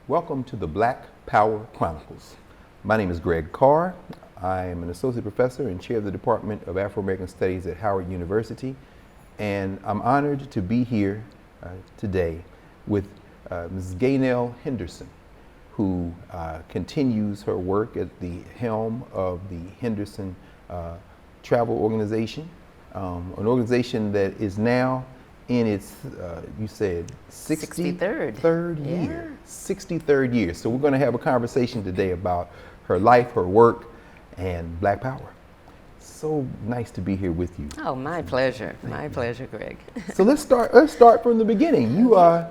Welcome to the Black Power Chronicles. My name is Greg Carr. I am an associate professor and chair of the Department of Afro-American Studies at Howard University, and I'm honored to be here today with Ms. Gaynelle Henderson, who continues her work at the helm of the Henderson Travel Organization, an organization that is now in its, you said, 63rd. Third year. 63rd year. So we're going to have a conversation today about her life, her work, and Black Power. So nice to be here with you. Oh, my pleasure. My pleasure, Greg. So let's start from the beginning. You are,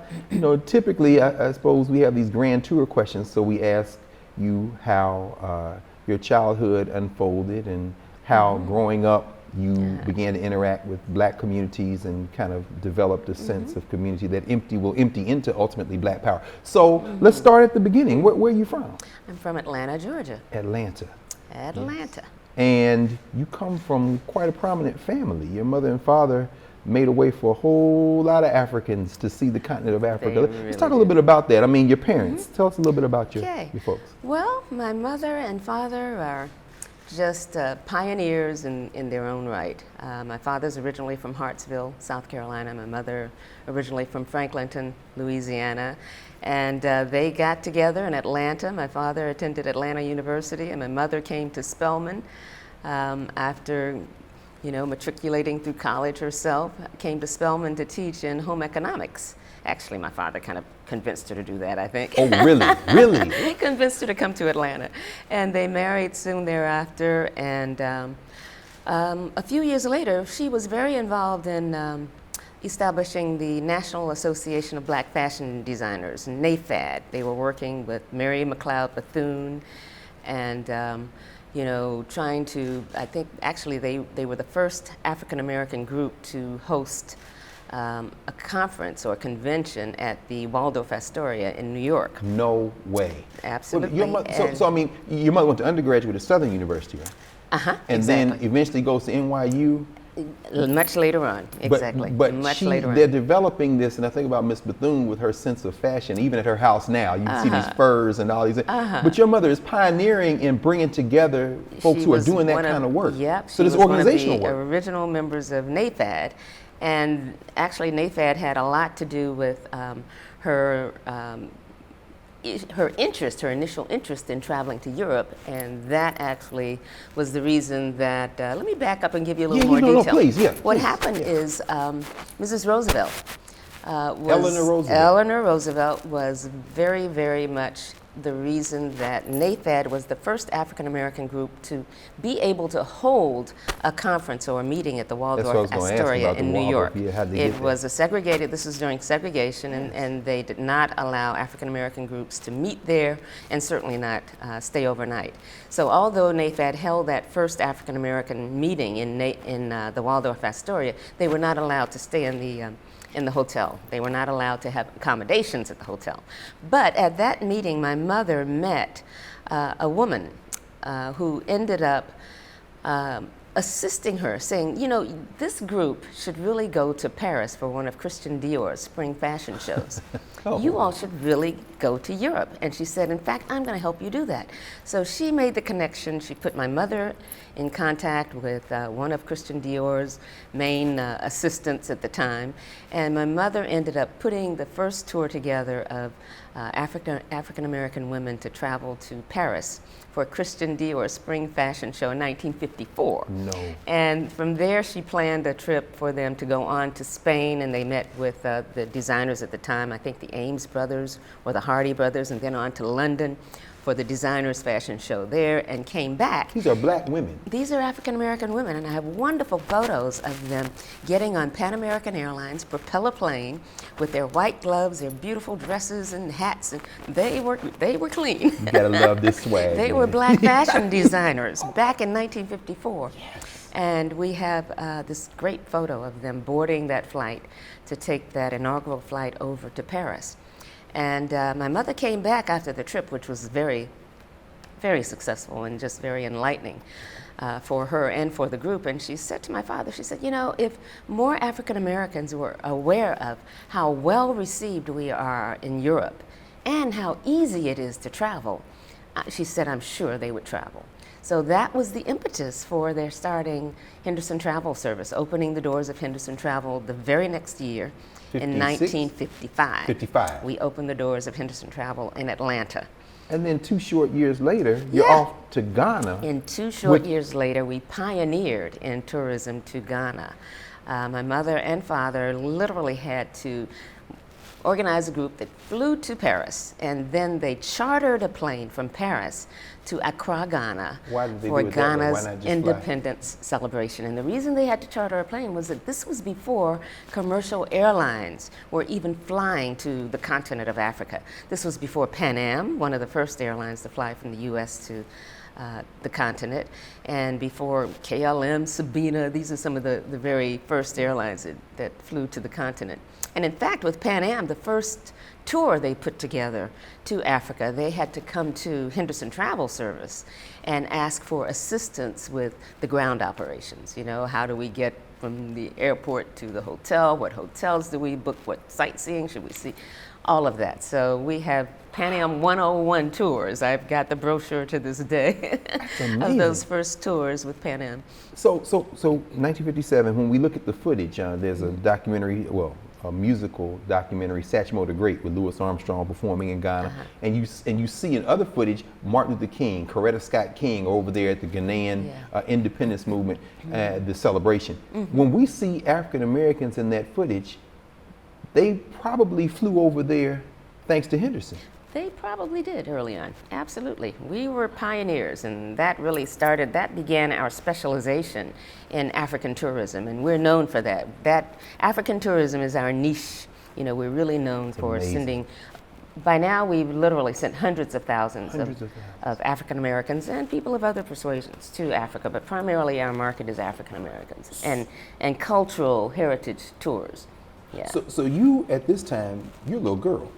typically, I suppose we have these grand tour questions. So we ask you how your childhood unfolded and how growing up you began to interact with Black communities and kind of developed a sense of community that will empty into ultimately Black Power. So let's start at the beginning. Where are you from? I'm from Atlanta, Georgia. Atlanta. Atlanta. Yes. And you come from quite a prominent family. Your mother and father made a way for a whole lot of Africans to see the continent of Africa. Let's talk a little bit about that. I mean, your parents. Tell us a little bit about your folks. Well, my mother and father are just pioneers in their own right. My father's originally from Hartsville, South Carolina. My mother originally from Franklinton, Louisiana. And they got together in Atlanta. My father attended Atlanta University, and my mother came to Spelman after, matriculating through college herself. Came to Spelman to teach in home economics. Actually, my father kind of convinced her to do that, I think. Oh, really? Really? He convinced her to come to Atlanta. And they married soon thereafter. And a few years later, she was very involved in establishing the National Association of Black Fashion Designers, NAFAD. They were working with Mary McLeod Bethune and trying to, I think actually they were the first African American group to host a conference or a convention at the Waldorf Astoria in New York. No way. Absolutely. So I mean, your mother went to undergraduate at Southern University, right? And exactly. then eventually goes to NYU. Much later on, exactly. But much later on. They're developing this, and I think about Miss Bethune with her sense of fashion, even at her house now. You see these furs and all these things. But your mother is pioneering in bringing together folks who are doing that kind of work. Yep. So this organizational work. One of the work. original members of NAFAD. And actually, NAFAD had a lot to do with her initial interest in traveling to Europe, and that actually was the reason that, let me back up and give you a little more detail. No, please, What happened is Mrs. Roosevelt Eleanor Roosevelt was very, very much the reason that NAFAD was the first African American group to be able to hold a conference or a meeting at the Waldorf Astoria in New York. It was a segregated, this was during segregation, and they did not allow African American groups to meet there and certainly not stay overnight. So although NAFAD held that first African American meeting in the Waldorf Astoria, they were not allowed to stay in the hotel. They were not allowed to have accommodations at the hotel. But at that meeting, my mother met a woman who ended up assisting her, saying, this group should really go to Paris for one of Christian Dior's spring fashion shows. You all should really go to Europe. And she said, in fact, I'm going to help you do that. So she made the connection. She put my mother in contact with one of Christian Dior's main assistants at the time. And my mother ended up putting the first tour together of African American women to travel to Paris for Christian Dior spring fashion show in 1954. No. And from there, she planned a trip for them to go on to Spain, and they met with the designers at the time, I think the Ames brothers or the Hardy brothers, and then on to London for the designers fashion show there, and came back. These are Black women. These are African American women, and I have wonderful photos of them getting on Pan American Airlines propeller plane with their white gloves, their beautiful dresses and hats, and they were clean. You gotta love this swag. They were Black fashion designers back in 1954. Yes. And we have this great photo of them boarding that flight to take that inaugural flight over to Paris. And my mother came back after the trip, which was very, very successful and just very enlightening for her and for the group. And she said to my father, she said, if more African Americans were aware of how well received we are in Europe, and how easy it is to travel. She said, I'm sure they would travel. So that was the impetus for their starting Henderson Travel Service, opening the doors of Henderson Travel the very next year. 56? In 1955. 55. We opened the doors of Henderson Travel in Atlanta. And then 2 short years later, you're off to Ghana. And 2 short years later, we pioneered in tourism to Ghana. My mother and father literally had to organize a group that flew to Paris, and then they chartered a plane from Paris to Accra, Ghana, for Ghana's independence celebration. And the reason they had to charter a plane was that this was before commercial airlines were even flying to the continent of Africa. This was before Pan Am, one of the first airlines to fly from the U.S. to the continent, and before KLM, Sabina. These are some of the very first airlines that flew to the continent. And in fact, with Pan Am, the first tour they put together to Africa, they had to come to Henderson Travel Service and ask for assistance with the ground operations. You know, how do we get from the airport to the hotel? What hotels do we book? What sightseeing should we see? All of that. So we have Pan Am 101 tours. I've got the brochure to this day of those first tours with Pan Am. So 1957, when we look at the footage, there's a documentary, a musical documentary, Satchmo the Great, with Louis Armstrong performing in Ghana, and you see in other footage Martin Luther King, Coretta Scott King over there at the Ghanaian independence movement, the celebration. When we see African Americans in that footage, they probably flew over there thanks to Henderson. They probably did early on, absolutely. We were pioneers, and that really began our specialization in African tourism, and we're known for that. That African tourism is our niche. You know, we're really known for sending, by now we've literally sent hundreds of thousands of African Americans and people of other persuasions to Africa, but primarily our market is African Americans and cultural heritage tours. Yeah. So you, at this time, you're a little girl.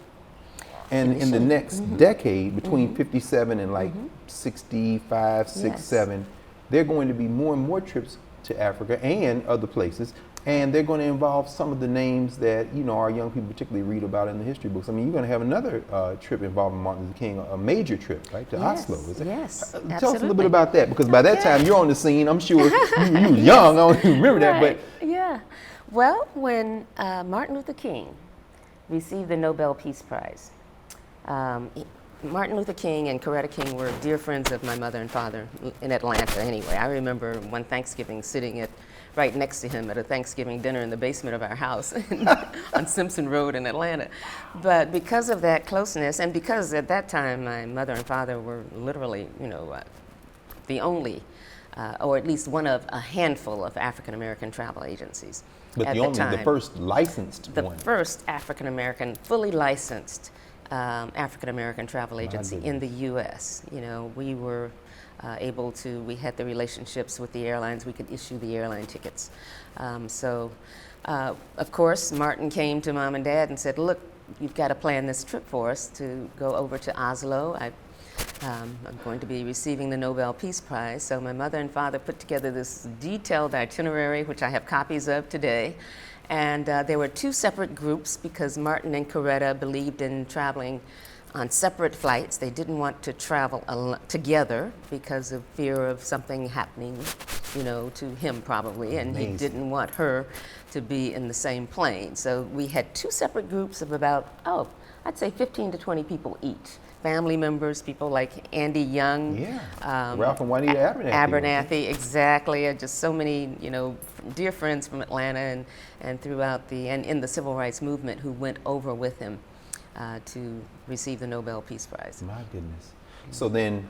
And in the next decade, between 57 and like 65, 67, there are going to be more and more trips to Africa and other places, and they're going to involve some of the names that, you know, our young people particularly read about in the history books. I mean, you're going to have another trip involving Martin Luther King, a major trip, right, to Oslo, is it? Yes, Tell us a little bit about that, because by that time you're on the scene. I'm sure you were young, I don't even remember that, but. Yeah, well, when Martin Luther King received the Nobel Peace Prize, Martin Luther King and Coretta King were dear friends of my mother and father in Atlanta anyway. I remember one Thanksgiving sitting right next to him at a Thanksgiving dinner in the basement of our house on Simpson Road in Atlanta. But because of that closeness, and because at that time my mother and father were literally, you know, the only, or at least one of a handful of African American travel agencies. But the first licensed one. The first African American, fully licensed African American travel agency in the U.S. You know, we were we had the relationships with the airlines, we could issue the airline tickets. Of course, Martin came to Mom and Dad and said, look, you've got to plan this trip for us to go over to Oslo. I'm going to be receiving the Nobel Peace Prize. So my mother and father put together this detailed itinerary, which I have copies of today. And there were 2 separate groups because Martin and Coretta believed in traveling on separate flights. They didn't want to travel together because of fear of something happening, you know, to him probably, and he didn't want her to be in the same plane. So we had 2 separate groups of about, I'd say 15 to 20 people each. Family members, people like Andy Young, Ralph and Juanita Abernathy, exactly. Just so many, you know, dear friends from Atlanta and throughout and in the civil rights movement who went over with him to receive the Nobel Peace Prize. My goodness. So then,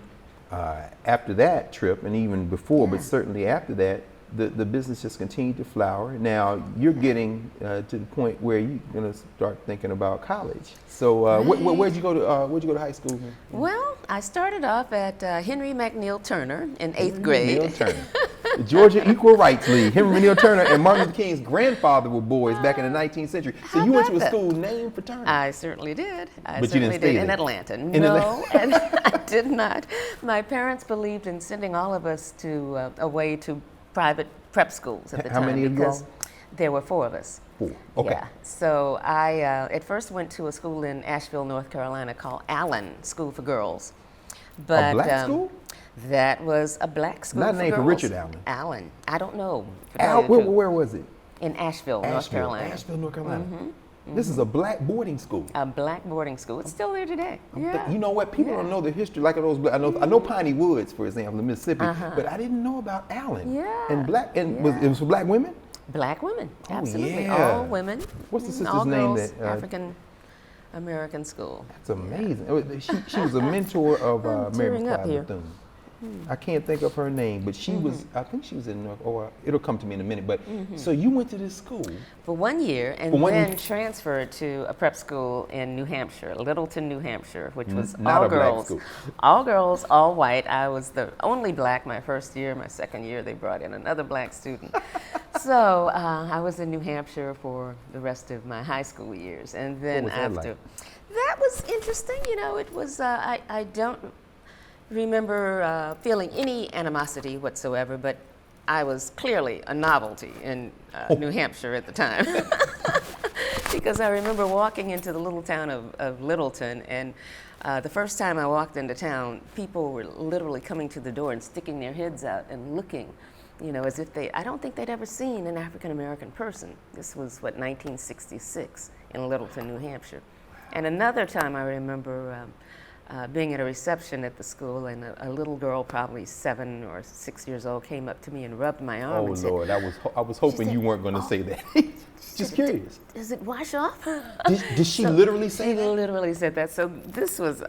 after that trip, and even before, but certainly after that, the business just continued to flower. Now you're getting to the point where you're going to start thinking about college. So where'd you go to high school? Well, I started off at Henry McNeil Turner in 8th grade. McNeil Turner. The Georgia Equal Rights League. Henry McNeil Turner and Martin Luther King's grandfather were boys back in the 19th century. So you went to a school named for Turner. I certainly did. But you didn't stay there? In Atlanta. No, and I did not. My parents believed in sending all of us away to private prep schools at the time. How many of you all? There were 4 of us. 4. Okay. Yeah. So I at first went to a school in Asheville, North Carolina called Allen School for Girls. But, a black school? That was a black school Not for named girls. for Richard Allen. Allen. I don't know. Where was it? In Asheville, North Carolina. Asheville, North Carolina. This is a black boarding school. A black boarding school. It's still there today. Yeah. You know what? People don't know the history like of those. I know Piney Woods, for example, in Mississippi, but I didn't know about Allen. Yeah. And it was for black women. Black women, absolutely. Yeah. All women. What's the sister's all name? girls, That African American school. That's amazing. She was a mentor of Mary tearing up Clyde here. Bethune. I can't think of her name, but she was. I think she was in North. Or it'll come to me in a minute. But so you went to this school For 1 year, and then transferred to a prep school in New Hampshire, Littleton, New Hampshire, which was not all a black girls. school. All girls, all white. I was the only black my first year. My second year, they brought in another black student. So I was in New Hampshire for the rest of my high school years. And then What was that after, like? that was interesting. You know, it was, I don't remember feeling any animosity whatsoever, but I was clearly a novelty in New Hampshire at the time. Because I remember walking into the little town of Littleton, and the first time I walked into town, people were literally coming to the door and sticking their heads out and looking, you know, as if I don't think they'd ever seen an African American person. This was, 1966 in Littleton, New Hampshire. And another time I remember being at a reception at the school, and a little girl, probably 7 or 6 years old, came up to me and rubbed my arm and said, Lord, I was hoping you weren't going to say that. Just curious. Does it wash off? Did she literally say She that? literally said that. So this was,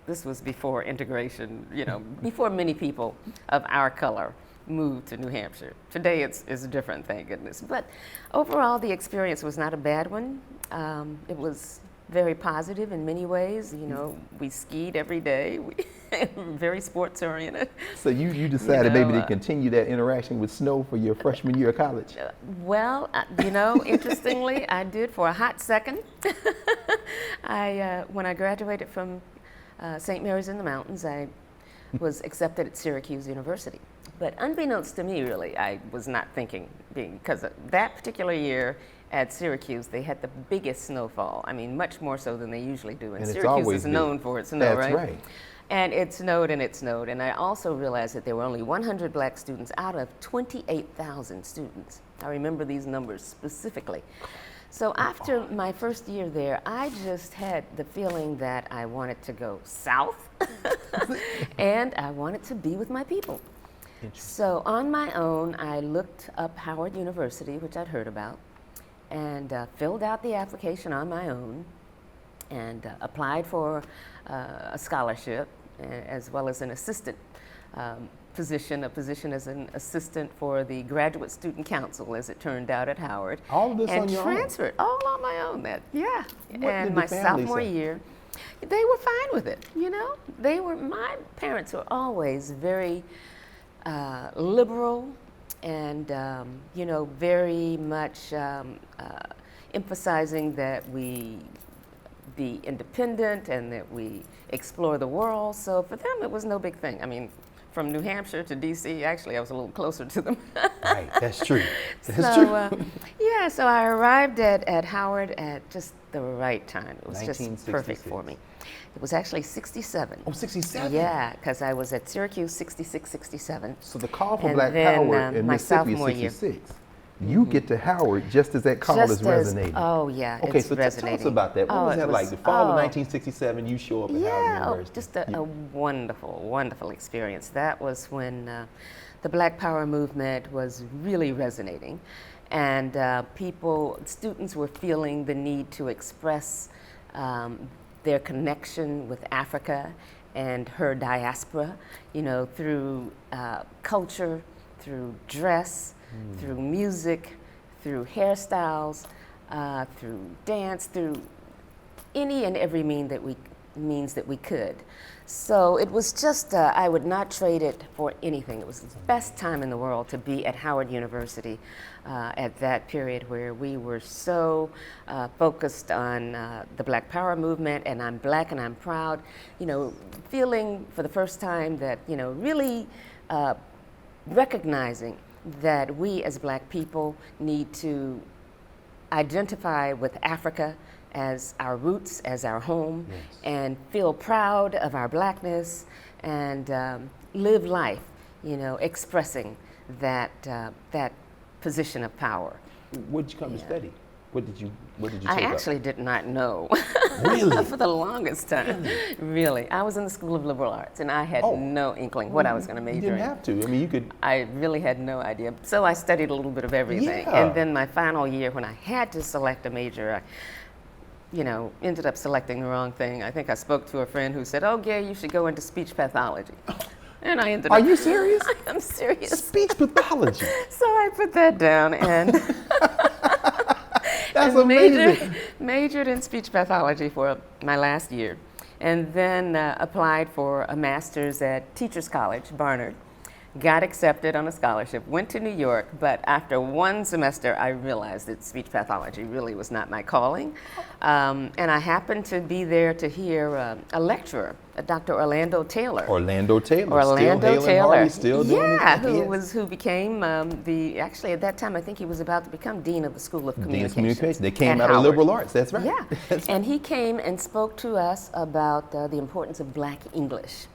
this was before integration, you know, before many people of our color moved to New Hampshire. Today it's different, thank goodness. But overall, the experience was not a bad one. It was very positive in many ways. You know, we skied every day. We very sports oriented. So you decided maybe to continue that interaction with snow for your freshman year of college? Well, you know, interestingly, I did for a hot second. When I graduated from St. Mary's in the Mountains, I was accepted at Syracuse University. But unbeknownst to me, really, I was not thinking, because that particular year at Syracuse, they had the biggest snowfall. I mean, much more so than they usually do. And Syracuse is known for its snow, right? That's right. And it snowed and it snowed. And I also realized that there were only 100 black students out of 28,000 students. I remember these numbers specifically. So after my first year there, I just had the feeling that I wanted to go south and I wanted to be with my people. So on my own, I looked up Howard University, which I'd heard about, and filled out the application on my own and applied for a scholarship as well as an assistant position, a position as an assistant for the Graduate Student Council, as it turned out at Howard. All of this and on your transferred own? all on my own. And did my the family sophomore say? year, they were fine with it. You know, my parents were always very liberal and you know, very much emphasizing that we be independent and that we explore the world. So for them, it was no big thing. I mean, from New Hampshire to DC, actually, I was a little closer to them. Right, that's true. That's true. Yeah, so I arrived at Howard at just the right time. It was just 1966. perfect for me. It was actually 67. Oh, 67? Yeah, because I was at Syracuse 66, 67. So the call for And Black then, Power in my Mississippi sophomore is year. 66. You get to Howard just as that call is resonating. Oh, yeah, Okay, it's so resonating. tell us about that. What was that like? The fall of 1967, you show up at Howard Yeah, University. just a wonderful, wonderful experience. That was when the Black Power movement was really resonating. And students were feeling the need to express their connection with Africa and her diaspora, you know, through culture, through dress, through music, through hairstyles, through dance, through any and every means that we could. So it was just, I would not trade it for anything. It was the best time in the world to be at Howard University at that period where we were so focused on the Black Power movement, and I'm black and I'm proud, you know, feeling for the first time that, you know, really recognizing that we as Black people need to identify with Africa as our roots, as our home, Yes. and feel proud of our Blackness, and live life, expressing that position of power. What did you come to study? What did you take I up? actually did not know. Really? For the longest time. Really. I was in the School of Liberal Arts, and I had no inkling what I was going to major in. You didn't have to. I mean, you could. I really had no idea. So I studied a little bit of everything. Yeah. And then my final year, when I had to select a major, I ended up selecting the wrong thing. I think I spoke to a friend who said, "Oh, Gay, you should go into speech pathology." And I ended up. Are you serious? I am serious. Speech pathology. So I put that down and That's and amazing. majored in speech pathology for my last year, and then applied for a master's at Teachers College, Barnard. Got accepted on a scholarship, went to New York, but after one semester I realized that speech pathology really was not my calling. And I happened to be there to hear a lecturer, Dr. Orlando Taylor. Orlando Taylor. Orlando still Taylor. Hardy, still doing yeah, it. who became actually at that time I think he was about to become Dean of the School of Dean of Communications. Communications. They came at out of Howard. liberal arts. That's right. Yeah, That's and he came and spoke to us about the importance of Black English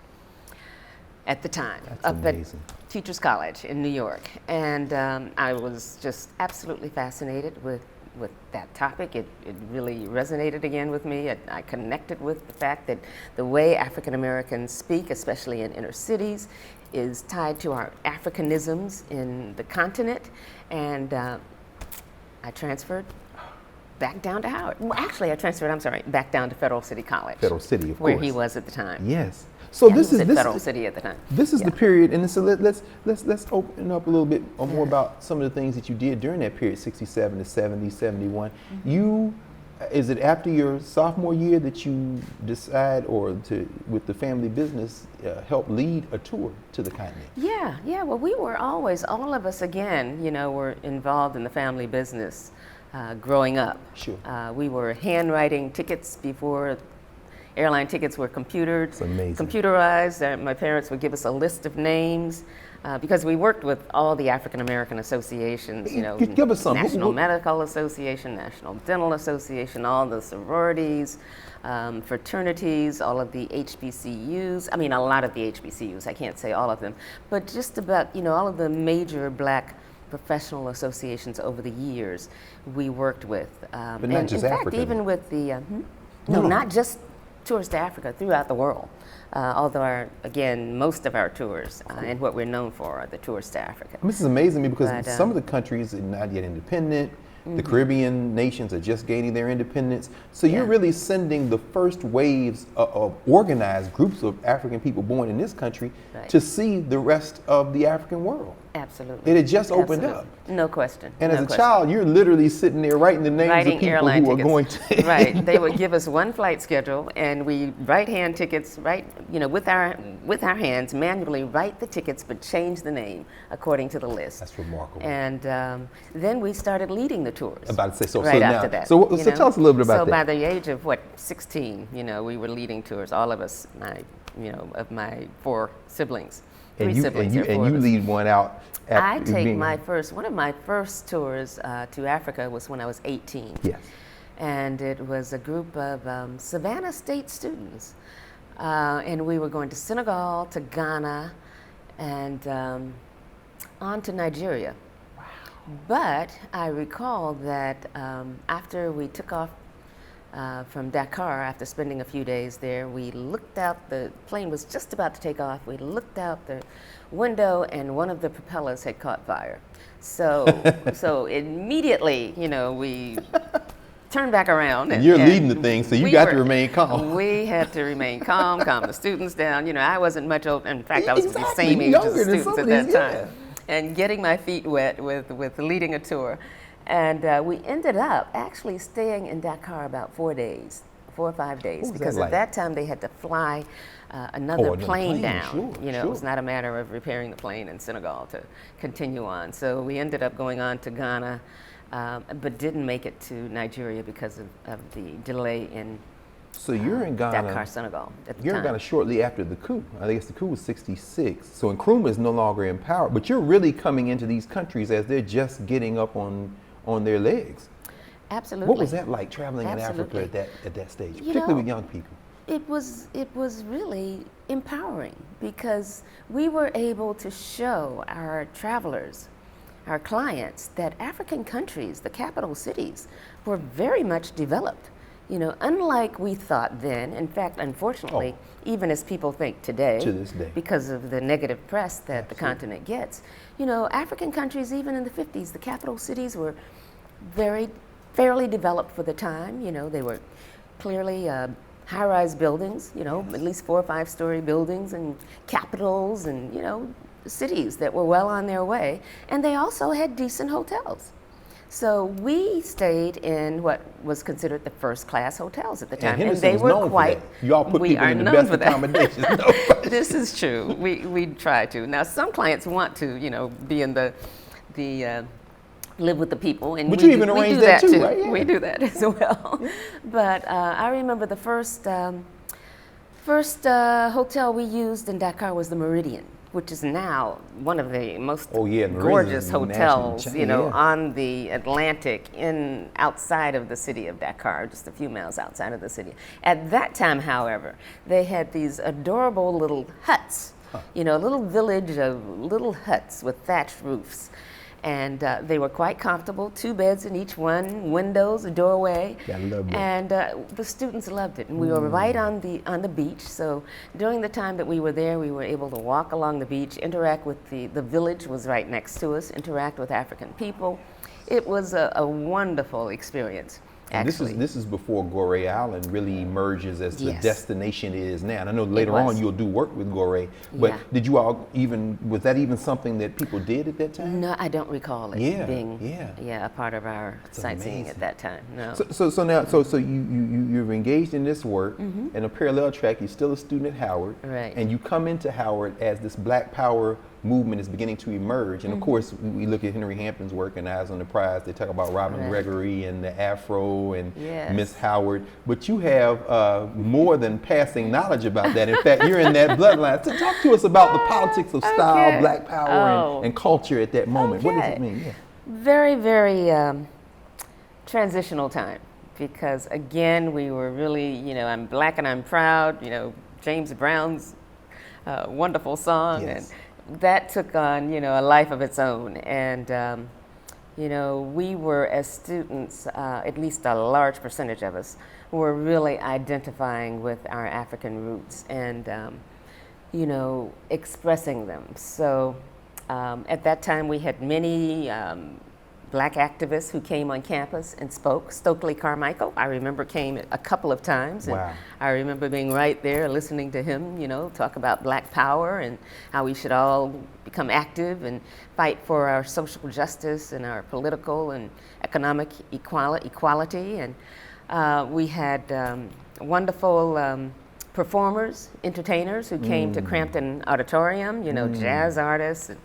at the time, That's up amazing. at Teachers College in New York. And I was just absolutely fascinated with that topic. It really resonated again with me. I connected with the fact that the way African Americans speak, especially in inner cities, is tied to our Africanisms in the continent. And I transferred back down to Howard. Well, actually, I transferred, back down to Federal City College. Federal City, of course. Where he was at the time. Yes. So Yeah, this he was is at Federal City at the time. This is Yeah. the period, and so let's open up a little bit more about some of the things that you did during that period, 67 to 70, 71. Mm-hmm. Is it after your sophomore year that you decide, or with the family business, help lead a tour to the continent? Yeah. Well, we were always, all of us again, were involved in the family business growing up. Sure. We were handwriting tickets before airline tickets were It's amazing. computerized. My parents would give us a list of names because we worked with all the African American associations, Give us some. National Medical Association, National Dental Association, all the sororities, fraternities, all of the HBCUs. I mean, a lot of the HBCUs, I can't say all of them, but just about, all of the major Black professional associations over the years we worked with. But not just in Africa. fact, even with the, No. not just tours to Africa, throughout the world. Although, most of our tours and what we're known for are the tours to Africa. This is amazing to me because But, some of the countries are not yet independent. The Caribbean nations are just gaining their independence. So you're Yeah. really sending the first waves of organized groups of African people born in this country Right. to see the rest of the African world. Absolutely. It had just opened Absolutely. up. No question. And no as a question. child, you're literally sitting there writing the names Writing of people airline who tickets. are going to. Right. They would give us one flight schedule, and we write hand tickets, with our hands, manually write the tickets, but change the name according to the list. That's remarkable. And then we started leading the tours. I'm about to say, so right now, after that. so tell us a little bit about so that. by the age of 16, we were leading tours. All of us, of my four siblings, three siblings. And there are four you of us. lead one out. I take one of my first tours to Africa was when I was 18. Yes. And it was a group of Savannah State students. And we were going to Senegal, to Ghana, and on to Nigeria. Wow. But I recall that after we took off from Dakar, after spending a few days there, we looked out, the plane was just about to take off, we looked out the window and one of the propellers had caught fire. So immediately, we turned back around. And you're leading the thing, so you got to remain calm. We had to remain calm the students down. I wasn't much older. In fact, I was the same age Younger as the than students some at of that these, time. yeah. And getting my feet wet with leading a tour. And we ended up actually staying in Dakar about 4 or 5 days. What was Because that like? at that time they had to fly another plane down. Sure, It was not a matter of repairing the plane in Senegal to continue on. So we ended up going on to Ghana, but didn't make it to Nigeria because of the delay in So you're in Ghana. Dakar, Senegal at the You're time. in Ghana shortly after the coup. I guess the coup was '66. So Nkrumah is no longer in power, but you're really coming into these countries as they're just getting up on their legs. Absolutely. What was that like traveling Absolutely. in Africa at that stage, You particularly know, with young people? It was really empowering because we were able to show our travelers, our clients, that African countries, the capital cities, were very much developed. You know, unlike we thought then. In fact, unfortunately, even as people think today, To this day. because of the negative press that the Absolutely. continent gets, you know, African countries, even in the 50s, the capital cities were fairly developed for the time. You know, they were clearly high-rise buildings, you know, at least 4 or 5 story buildings and capitals and, you know, cities that were well on their way. And they also had decent hotels. So we stayed in what was considered the first-class hotels at the time, And Henderson they was were known quite. for that. Y'all put we people are in the known best for that. accommodations. No. This is true. We try to. Now, some clients want to, you know, be in the live with the people, and But we you even do, we arrange do that too, too. right? Yeah. We do that as well. But I remember the first hotel we used in Dakar was the Meridian, which is now one of the most Oh, yeah, Meridian gorgeous is a national hotels, chain, you know, yeah. on the Atlantic, outside of the city of Dakar, just a few miles outside of the city. At that time, however, they had these adorable little huts, you know, a little village of little huts with thatched roofs. And they were quite comfortable, 2 beds in each one, windows, a doorway. Yeah, I love that. And the students loved it. And we were right on the beach. So during the time that we were there, we were able to walk along the beach, interact with the village was right next to us, interact with African people. It was a wonderful experience. And Actually. this is before Gorée Island really emerges as the Yes. destination it is now. And I know later was. on you'll do work with Gorée, but Yeah. did you all was that even something that people did at that time? No, I don't recall it Yeah, being yeah. a part of our sightseeing amazing. at that time. No. So you've engaged in this work, and a parallel track. You're still a student at Howard, Right. and you come into Howard as this Black Power movement is beginning to emerge. And of course, we look at Henry Hampton's work and Eyes on the Prize. They talk about Robin Right. Gregory and the Afro and Yes. Miss Howard. But you have more than passing knowledge about that. In fact, you're in that bloodline. So talk to us about the politics of style, Okay. Black Power, Oh. and culture at that moment. What does Okay. it mean? Yeah. Very, very transitional time, because again, we were really, you know, I'm Black and I'm proud, you know, James Brown's wonderful song, Yes. and that took on, you know, a life of its own. And, you know, we were, as students, at least a large percentage of us, were really identifying with our African roots and, you know, expressing them. So at that time, we had many Black activists who came on campus and spoke. Stokely Carmichael, I remember, came a couple of times. And Wow. I remember being right there listening to him, you know, talk about Black Power and how we should all become active and fight for our social justice and our political and economic equality. And we had wonderful performers, entertainers who came to Crampton Auditorium, you know, jazz artists and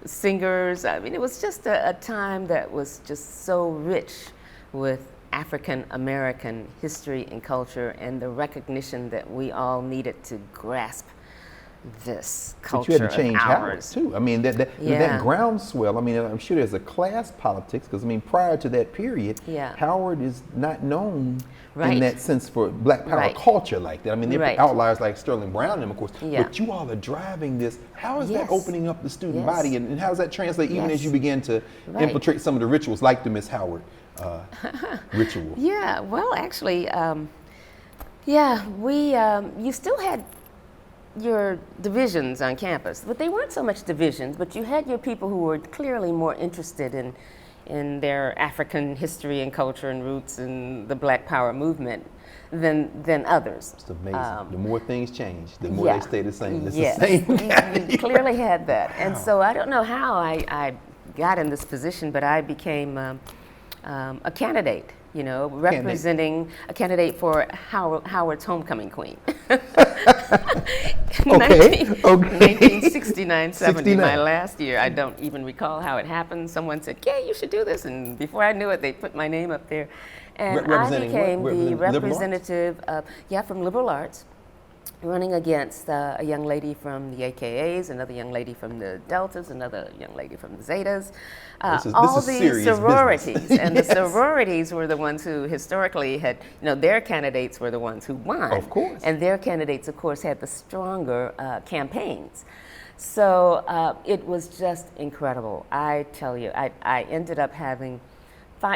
singers. I mean, it was just a time that was just so rich with African American history and culture, and the recognition that we all needed to grasp this culture But you had to change of Howard ours. too. I mean, that Yeah. groundswell. I mean, I'm sure there's a class politics because I mean, prior to that period, Yeah. Howard is not known in Right. that sense for Black Power Right. culture like that. I mean, there are Right. outliers like Sterling Brown, and of course, Yeah. but you all are driving this. How is that Yes. opening up the student Yes. body, and how does that translate even Yes. as you begin to Right. infiltrate some of the rituals like the Miss Howard ritual? Yeah, well, actually, you still had your divisions on campus, but they weren't so much divisions, but you had your people who were clearly more interested in their African history and culture and roots and the Black Power movement than others. It's amazing. The more things change, the more Yeah. they stay the same. It's Yes, the same. we clearly had that. And so I don't know how I got in this position, but I became a candidate, you know, representing a candidate for Howard's homecoming queen. Okay. 1969, 70, 69. my last year. I don't even recall how it happened. Someone said, "Yeah, you should do this," and before I knew it, they put my name up there, and I became the representative of from liberal arts, running against a young lady from the AKAs, another young lady from the Deltas, another young lady from the Zetas, all these sororities. And the sororities were the ones who historically had, their candidates were the ones who won. Of course. And their candidates, of course, had the stronger campaigns. So it was just incredible. I tell you, I ended up having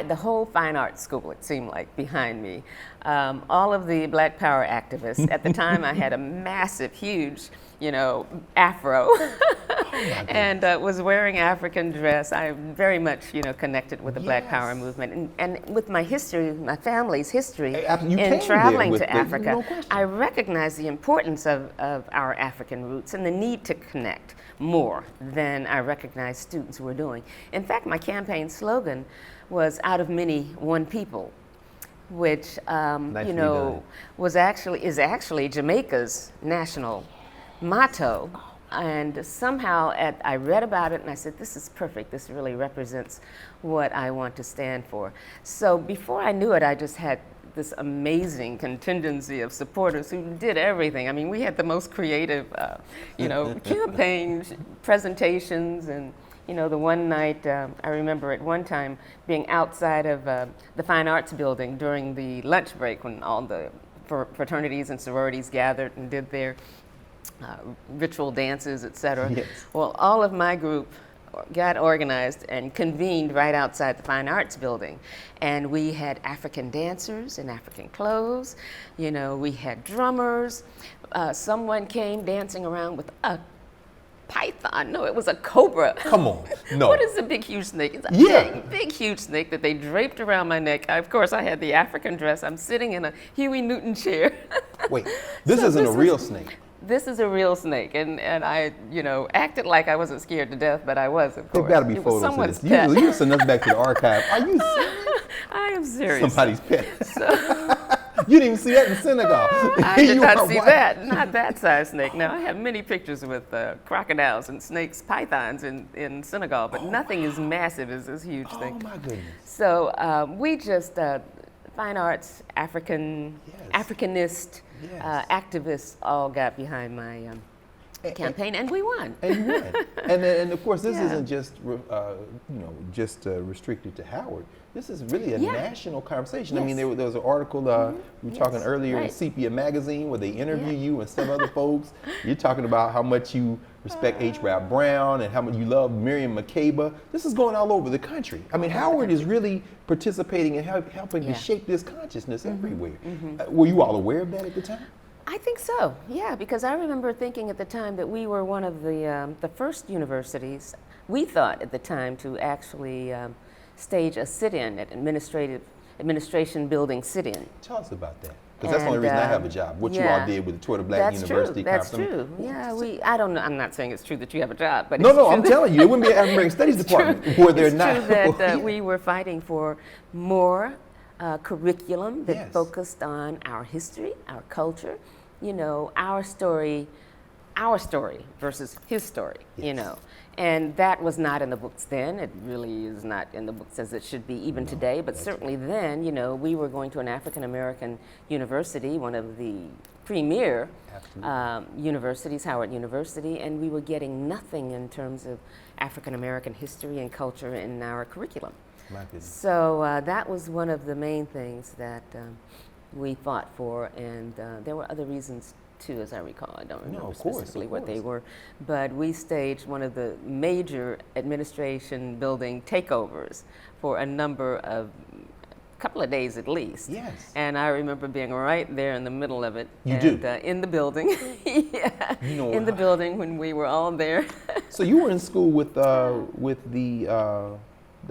the whole fine arts school, it seemed like, behind me. All of the Black Power activists. At the time, I had a massive, huge, afro, and was wearing African dress. I very much, connected with the Black Power movement, and with my history, my family's history in traveling to Africa. No question. I recognized the importance of our African roots and the need to connect more than I recognized students were doing. In fact, my campaign slogan was "Out of many, one people," which is actually Jamaica's national motto. And somehow I read about it and I said, "This is perfect. This really represents what I want to stand for." So before I knew it, I just had this amazing contingency of supporters who did everything. I mean, we had the most creative, campaigns, presentations, and the one night, I remember at one time being outside of the Fine Arts Building during the lunch break when all the fraternities and sororities gathered and did their ritual dances, etc. Yes. Well, all of my group got organized and convened right outside the Fine Arts Building. And we had African dancers in African clothes. We had drummers. Someone came dancing around with a python. No, it was a cobra. Come on. No. What is a big, huge snake? It's a big, huge snake that they draped around my neck. Of course, I had the African dress. I'm sitting in a Huey Newton chair. Wait, this isn't a real snake. This is a real snake, and I, acted like I wasn't scared to death, but I was, of course. There got to be photos of this. You send us back to the archive. Are you serious? I am serious. Somebody's pet. You didn't even see that in Senegal. I did not see that. Not that size snake. Now, I have many pictures with crocodiles and snakes, pythons in Senegal, but nothing as massive as this huge thing. Oh, my goodness. So we just, fine arts, Africanist activists all got behind my campaign, and we won. And you won. and of course, this isn't just restricted to Howard. This is really a national conversation. Yes. I mean, there was an article we were talking earlier in Sepia Magazine where they interview you and some other folks. You're talking about how much you respect H. Rap Brown and how much you love Miriam Makeba. This is going all over the country. I mean, Howard is really participating and helping to shape this consciousness everywhere. Were you all aware of that at the time? I think so, because I remember thinking at the time that we were one of the first universities, we thought at the time, to actually stage a sit-in at administration building sit-in. Tell us about that. Because that's the only reason I have a job. What you all did with the Tour de Black University That's Conference. true. Yeah, I don't know. I'm not saying it's true that you have a job, but no, I'm telling you, it wouldn't be an African American Studies department where they're not. It's true that we were fighting for more curriculum that focused on our history, our culture, our story versus his story, And that was not in the books then. It really is not in the books as it should be even today. But certainly then, we were going to an African American university, one of the premier universities, Howard University, and we were getting nothing in terms of African American history and culture in our curriculum. So that was one of the main things that we fought for, and there were other reasons too, as I recall. I don't remember specifically what they were, but we staged one of the major administration building takeovers for a couple of days at least. Yes. And I remember being right there in the middle of it. You do? In the building. In the building when we were all there. So you were in school with the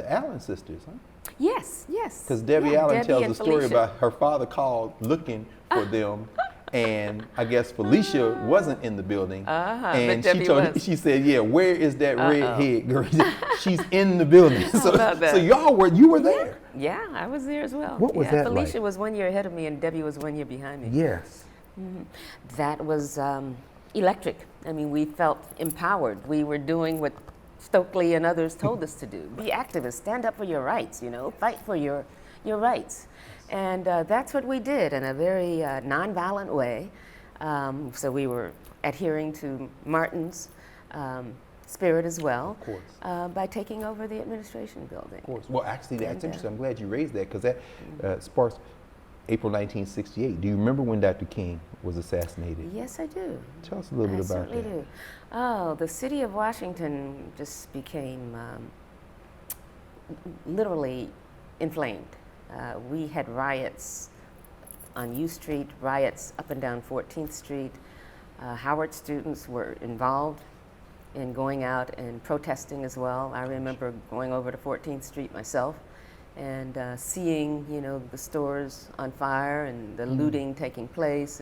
Allen sisters, huh? Yes. Because Debbie Allen Debbie tells and the story Felicia. about her father called looking for them, and I guess Felicia wasn't in the building, and she said, "Yeah, where is that redhead girl? She's in the building." So you were there. Yeah, I was there as well. What was that Felicia like? was 1 year ahead of me, and Debbie was 1 year behind me. Yes. That was electric. I mean, we felt empowered. We were doing what Stokely and others told us to do. Be activists, stand up for your rights, you know, fight for your rights. And that's what we did in a very nonviolent way. So we were adhering to Martin's spirit as well, of course. by taking over the administration building. Of course. Well, actually, that's interesting. I'm glad you raised that, because that sparks April 1968. Do you remember when Dr. King was assassinated? Yes, I do. Tell us a little bit about that. I certainly do. Oh, the city of Washington just became literally inflamed. We had riots on U Street, riots up and down 14th Street. Howard students were involved in going out and protesting as well. I remember going over to 14th Street myself and seeing, you know, the stores on fire and the looting taking place.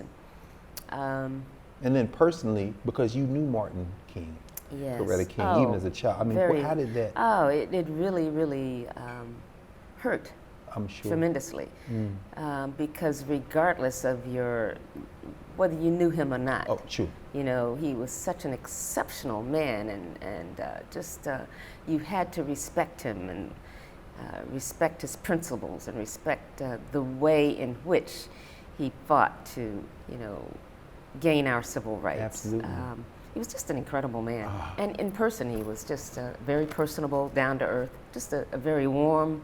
And then personally, because you knew Martin King, yes. Coretta King, even as a child. I mean, how did that? Oh, it really, really hurt. I'm sure. Tremendously. Because regardless of whether you knew him or not. Oh, sure. You know, he was such an exceptional man, and just you had to respect him and respect his principles and respect the way in which he fought to, you know, gain our civil rights. Absolutely. He was just an incredible man. And in person, he was just very personable, down to earth, just a very warm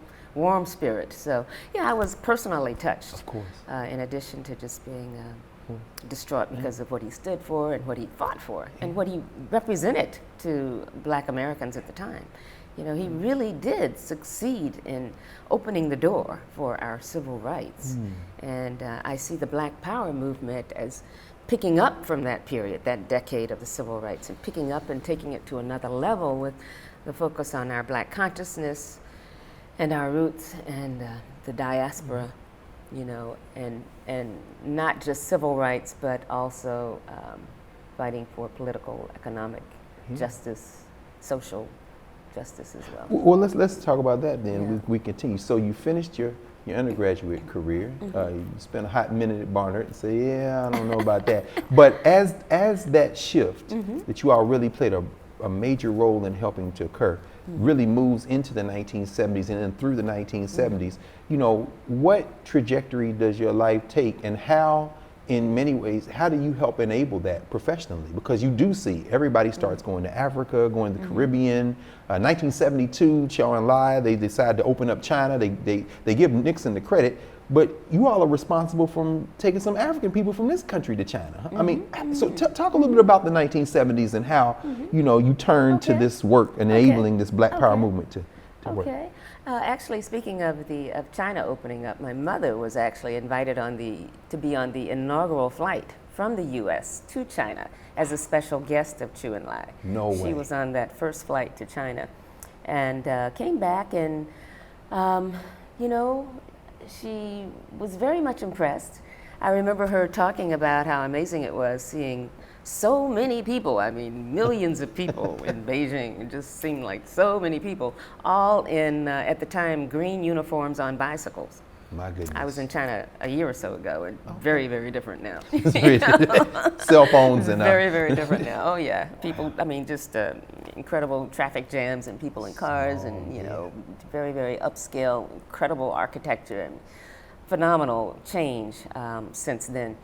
spirit. So, yeah, I was personally touched. Of course. In addition to just being distraught because of what he stood for and what he fought for and what he represented to Black Americans at the time. You know, he really did succeed in opening the door for our civil rights. And I see the Black Power movement as picking up from that period, that decade of the civil rights, and picking up and taking it to another level with the focus on our Black consciousness and our roots and the diaspora, you know, and not just civil rights, but also fighting for political, economic justice, social justice as well. Well, let's talk about that then. Yeah. We continue. So you finished your undergraduate career. You spent a hot minute at Barnard and say, yeah, I don't know about that. But as that shift that you all really played a major role in helping to occur, really moves into the 1970s and then through the 1970s, you know, what trajectory does your life take, and how, in many ways, how do you help enable that professionally? Because you do see everybody starts going to Africa, going to the Caribbean. 1972, Chow and Lai, they decide to open up China. They give Nixon the credit, but you all are responsible for taking some African people from this country to China. I mean, so talk a little bit about the 1970s and how you know you turned to this work, enabling this Black Power movement to work. Actually, speaking of China opening up, my mother was actually invited to be on the inaugural flight from the U.S. to China as a special guest of Chu and Lai. No way. She was on that first flight to China, and came back, and you know, she was very much impressed. I remember her talking about how amazing it was seeing so many people, I mean, millions of people in Beijing. It just seemed like so many people, all in, at the time, green uniforms on bicycles. My goodness. I was in China a year or so ago, and very, very different now. Cell phones and... Very, very different now. Oh, yeah. People, I mean, just incredible traffic jams and people in cars and, you know, very, very upscale, incredible architecture and phenomenal change since then.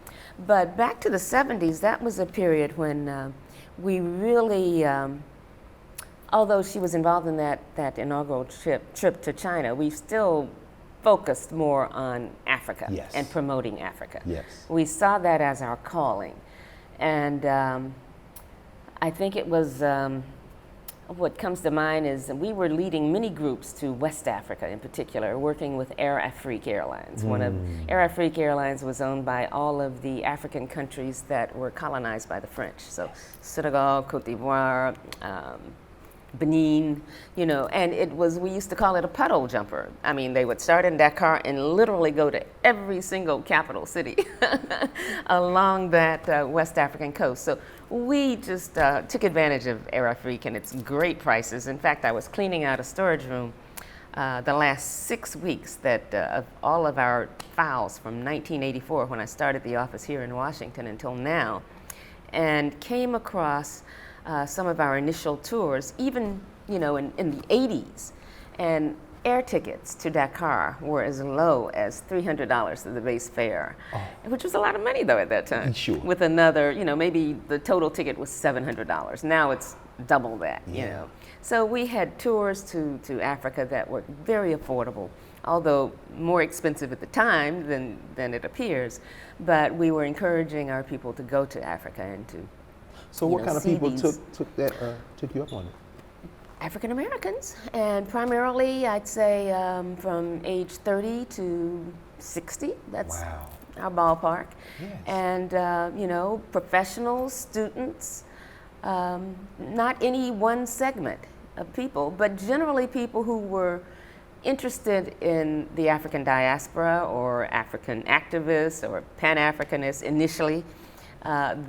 But back to the 70s, that was a period when we really, although she was involved in that inaugural trip to China, we still focused more on Africa and promoting Africa. We saw that as our calling. And I think it was, what comes to mind is we were leading many groups to West Africa in particular, working with Air Afrique Airlines. Air Afrique Airlines was owned by all of the African countries that were colonized by the French. So Senegal, Cote d'Ivoire, Benin, you know, and we used to call it a puddle jumper. I mean, they would start in Dakar and literally go to every single capital city along that West African coast. So we just took advantage of Air Afrique and its great prices. In fact, I was cleaning out a storage room the last 6 weeks that of all of our files from 1984, when I started the office here in Washington, until now, and came across some of our initial tours, even in the 80s, and air tickets to Dakar were as low as $300 for the base fare, which was a lot of money though at that time. Sure. With another, maybe the total ticket was $700. Now it's double that, So we had tours to Africa that were very affordable, although more expensive at the time than it appears. But we were encouraging our people to go to Africa and to. So what kind of people took you up on it? African Americans, and primarily I'd say from age 30 to 60. That's our ballpark. Yes. And professionals, students, not any one segment of people, but generally people who were interested in the African diaspora or African activists or Pan-Africanists initially.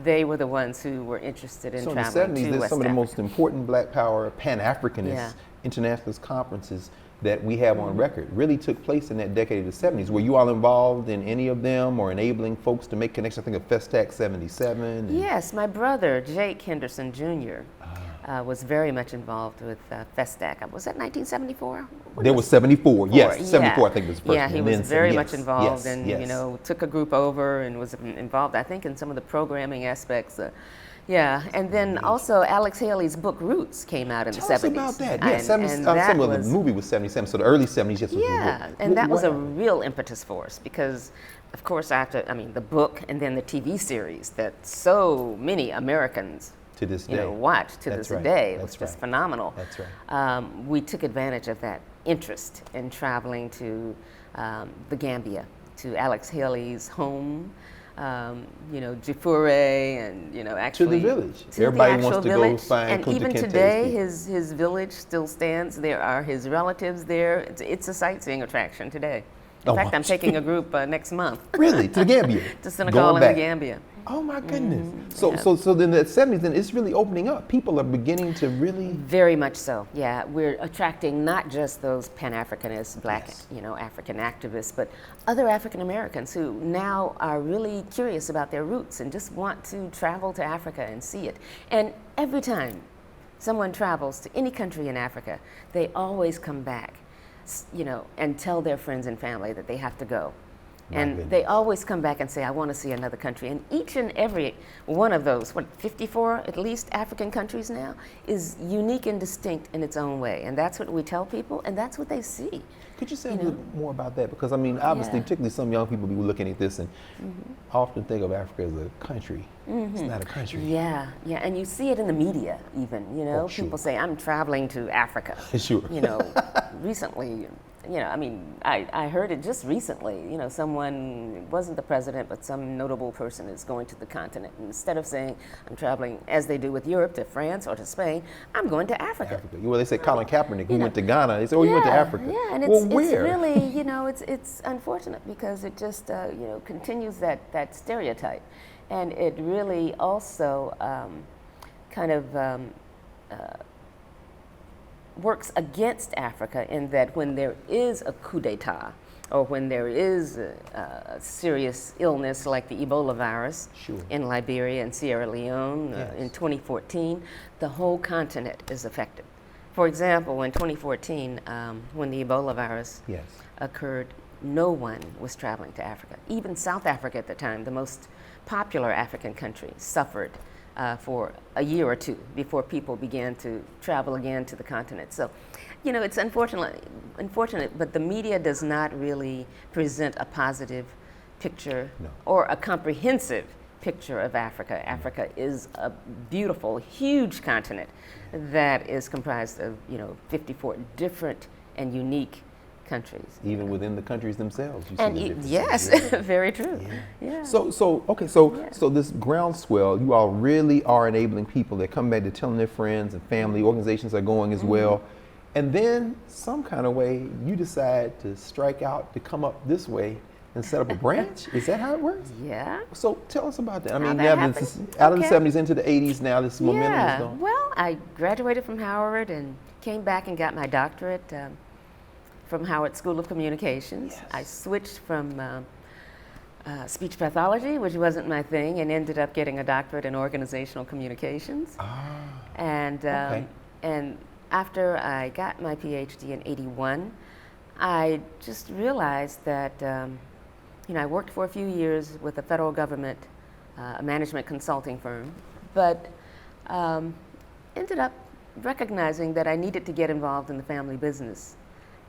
They were the ones who were interested in traveling to West Africa. So in the 70s, there's some of the most important Black Power Pan-Africanist internationalist conferences that we have on record really took place in that decade of the 70s. Were you all involved in any of them or enabling folks to make connections? I think of Festac 77. Yes, my brother, Jake Henderson Jr., was very much involved with Festac. Was that 1974? There was 74, yes. 74 I think was the first. Yeah, he was very much involved and took a group over and was involved, I think, in some of the programming aspects. And then also Alex Haley's book Roots came out in the 70s. Tell us about that. Yeah, the movie was 77, so the early 70s, yes. And that was a real impetus for us because, of course, the book and then the TV series that so many Americans to this day watch to this day. It was That's just phenomenal. That's right. We took advantage of that interest in traveling to the Gambia, to Alex Haley's home, Jifure, and actually to the village. To Everybody the wants to village. go find and Kunta even Kinte's today, people. his village still stands. There are his relatives there. It's a sightseeing attraction today. In fact, I'm taking a group next month. Really? To the Gambia? To Senegal and the Gambia. Oh my goodness. So then the 70s, then it's really opening up. People are beginning to really. Very much so, yeah. We're attracting not just those Pan-Africanists, Black, African activists, but other African Americans who now are really curious about their roots and just want to travel to Africa and see it. And every time someone travels to any country in Africa, they always come back, and tell their friends and family that they have to go. And they always come back and say, I want to see another country. And each and every one of those, 54 at least African countries now, is unique and distinct in its own way. And that's what we tell people, and that's what they see. Could you say a little more about that? Because, obviously, particularly some young people be looking at this and often think of Africa as a country. It's not a country. Yeah, and you see it in the media even, Sure. People say, I'm traveling to Africa. Sure. Recently, I heard it just recently, someone, it wasn't the president, but some notable person is going to the continent. And instead of saying, I'm traveling, as they do with Europe, to France or to Spain, I'm going to Africa. Well, they say Colin Kaepernick, who went to Ghana. They say, you went to Africa. Yeah, and it's really, it's unfortunate because it just, continues that stereotype. And it really also works against Africa in that when there is a coup d'etat or when there is a serious illness like the Ebola virus in Liberia and Sierra Leone in 2014, the whole continent is affected. For example, in 2014, when the Ebola virus occurred, no one was traveling to Africa. Even South Africa at the time, the most popular African country, suffered for a year or two before people began to travel again to the continent. So, it's unfortunate, but the media does not really present a positive picture or a comprehensive picture of Africa. Africa is a beautiful, huge continent that is comprised of, 54 different and unique countries. Even within the countries themselves, you and see the yes, very true. Yeah. So this groundswell, you all really are enabling people that come back to telling their friends and family. Organizations are going as well, and then some kind of way you decide to strike out to come up this way and set up a branch. Is that how it works? Yeah. So tell us about that. How you that have this out of the 70s into the 80s now. This momentum is going. Well, I graduated from Howard and came back and got my doctorate. from Howard School of Communications. Yes. I switched from speech pathology, which wasn't my thing, and ended up getting a doctorate in organizational communications. And after I got my PhD in '81, I just realized that I worked for a few years with the federal government, a management consulting firm, but ended up recognizing that I needed to get involved in the family business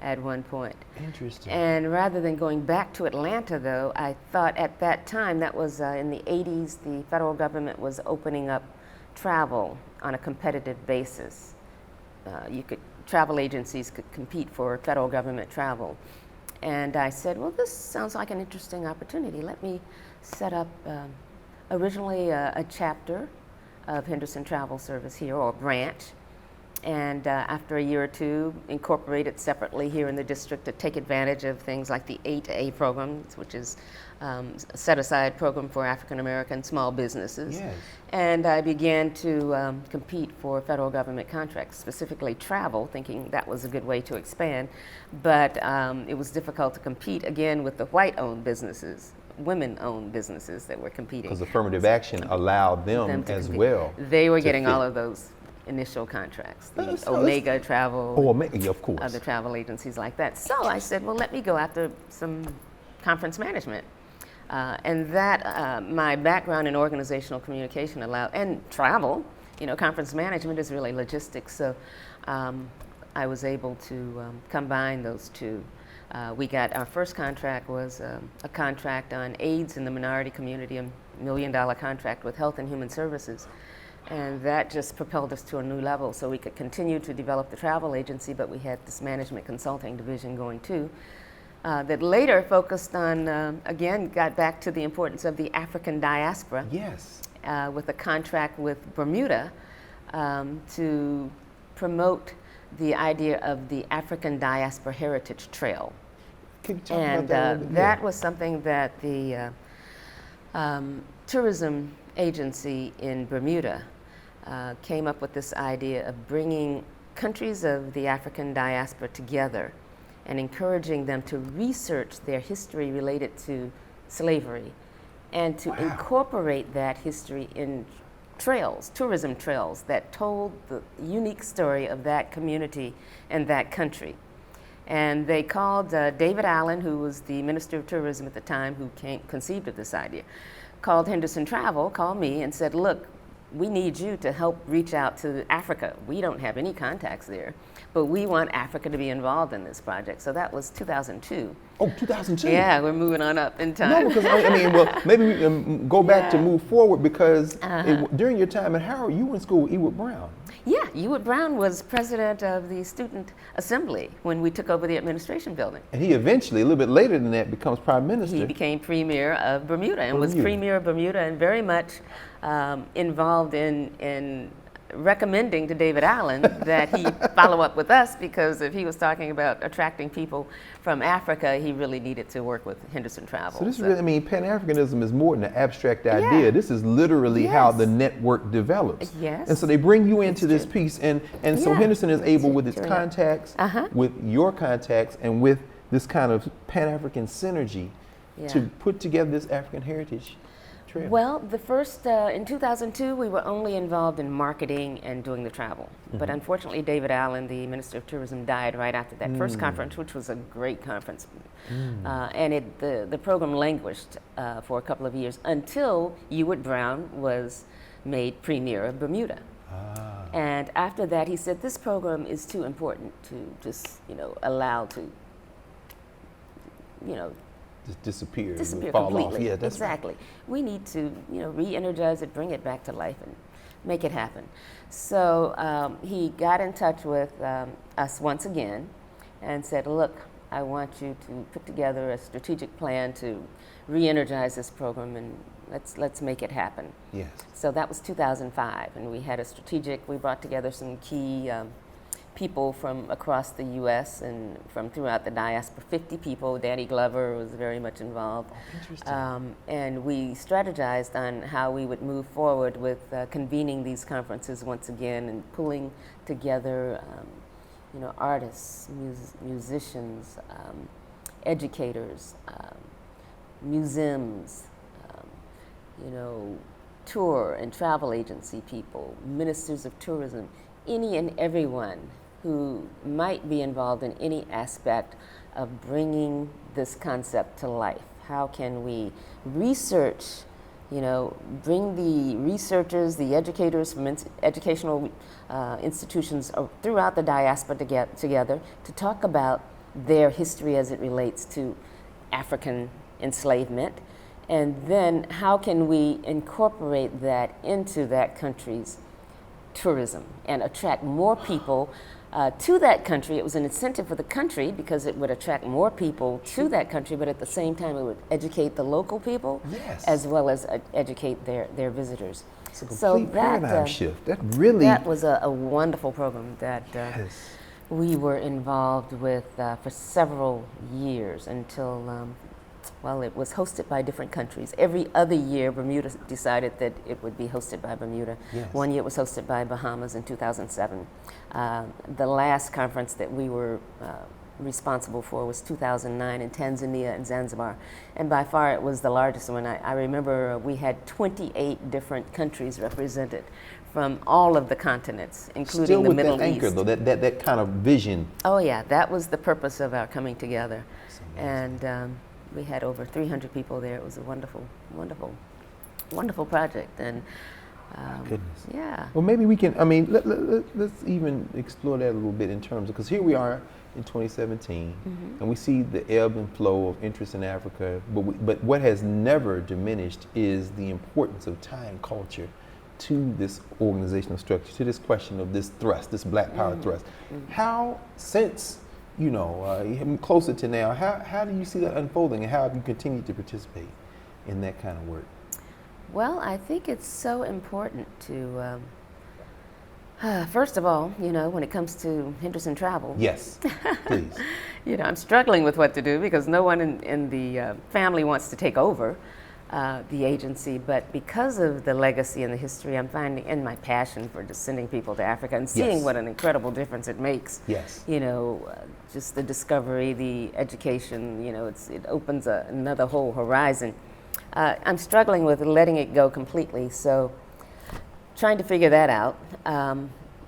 at one point. Interesting. And rather than going back to Atlanta, though, I thought at that time, that was in the '80s, the federal government was opening up travel on a competitive basis. Travel agencies could compete for federal government travel. And I said, well, this sounds like an interesting opportunity. Let me set up originally a chapter of Henderson Travel Service here, or a branch. And after a year or two, incorporate it separately here in the district to take advantage of things like the 8A program, which is a set-aside program for African American small businesses. Yes. And I began to compete for federal government contracts, specifically travel, thinking that was a good way to expand. But it was difficult to compete, again, with the white-owned businesses, women-owned businesses that were competing. Because affirmative action allowed them to as compete. well. They were getting all of those initial contracts, the Omega Travel, Omega, of course, other travel agencies like that. So I said, well, let me go after some conference management. And that, my background in organizational communication allowed, and travel, conference management is really logistics. So I was able to combine those two. We got, our first contract was a contract on AIDS in the minority community, $1 million contract with Health and Human Services. And that just propelled us to a new level, so we could continue to develop the travel agency, but we had this management consulting division going too, that later focused on, again, got back to the importance of the African diaspora. Yes. With a contract with Bermuda to promote the idea of the African Diaspora Heritage Trail. Can you talk And about that a little bit? that was something that the tourism agency in Bermuda came up with, this idea of bringing countries of the African diaspora together and encouraging them to research their history related to slavery and to incorporate that history in trails, tourism trails that told the unique story of that community and that country. And they called David Allen, who was the Minister of Tourism at the time, who conceived of this idea, called Henderson Travel, called me and said, look, we need you to help reach out to Africa. We don't have any contacts there, but we want Africa to be involved in this project. So that was 2002. Oh, 2002. Yeah, we're moving on up in time. No, because well, maybe we can go back to move forward, because during your time at Howard, you were in school with Ewart Brown. Yeah, Ewart Brown was president of the student assembly when we took over the administration building. And he eventually, a little bit later than that, becomes prime minister. He became premier of Bermuda and was premier of Bermuda, and very much involved in recommending to David Allen that he follow up with us, because if he was talking about attracting people from Africa, he really needed to work with Henderson Travel. So this is really, Pan-Africanism is more than an abstract idea. This is literally how the network develops. Yes. And so they bring you into this piece, and so Henderson is able, with its contacts, with your contacts, and with this kind of Pan-African synergy, to put together this African heritage trail. Well, the first, in 2002, we were only involved in marketing and doing the travel. But unfortunately, David Allen, the Minister of Tourism, died right after that first conference, which was a great conference. And the program languished for a couple of years until Ewart Brown was made premier of Bermuda. And after that, he said, this program is too important to just, allow to, Just disappear fall completely. Off. Yeah, that's exactly. We need to, re-energize it, bring it back to life, and make it happen. So he got in touch with us once again and said, look, I want you to put together a strategic plan to re-energize this program, and let's make it happen. Yes. So that was 2005, and we had a strategic, we brought together some key people from across the U.S. and from throughout the diaspora, 50 people. Danny Glover was very much involved. Oh, interesting. And we strategized on how we would move forward with convening these conferences once again and pulling together artists, musicians, educators, museums, tour and travel agency people, ministers of tourism, any and everyone who might be involved in any aspect of bringing this concept to life. How can we research, bring the researchers, the educators from educational institutions throughout the diaspora together to talk about their history as it relates to African enslavement, and then how can we incorporate that into that country's tourism and attract more people to that country. It was an incentive for the country because it would attract more people to that country, but at the same time it would educate the local people as well as educate their visitors. It's a complete paradigm shift. That was a wonderful program that we were involved with for several years until it was hosted by different countries. Every other year, Bermuda decided that it would be hosted by Bermuda. Yes. One year it was hosted by Bahamas in 2007. The last conference that we were responsible for was 2009 in Tanzania and Zanzibar. And by far it was the largest one. I remember we had 28 different countries represented from all of the continents, including the Middle East. Still with that anchor, though, that kind of vision. Oh yeah, that was the purpose of our coming together. And we had over 300 people there. It was a wonderful, wonderful, wonderful project. And goodness. Yeah. Well, maybe we can, let's even explore that a little bit in terms of, because here we are in 2017, and we see the ebb and flow of interest in Africa, but what has never diminished is the importance of tying culture to this organizational structure, to this question of this thrust, this Black Power thrust. How, since closer to now, how do you see that unfolding, and how have you continued to participate in that kind of work? Well, I think it's so important to, first of all, when it comes to Henderson travel. Yes, please. I'm struggling with what to do because no one in the family wants to take over the agency, but because of the legacy and the history, I'm finding, and my passion for just sending people to Africa and seeing what an incredible difference it makes. Yes. Just the discovery, the education, it opens another whole horizon. I'm struggling with letting it go completely, so trying to figure that out.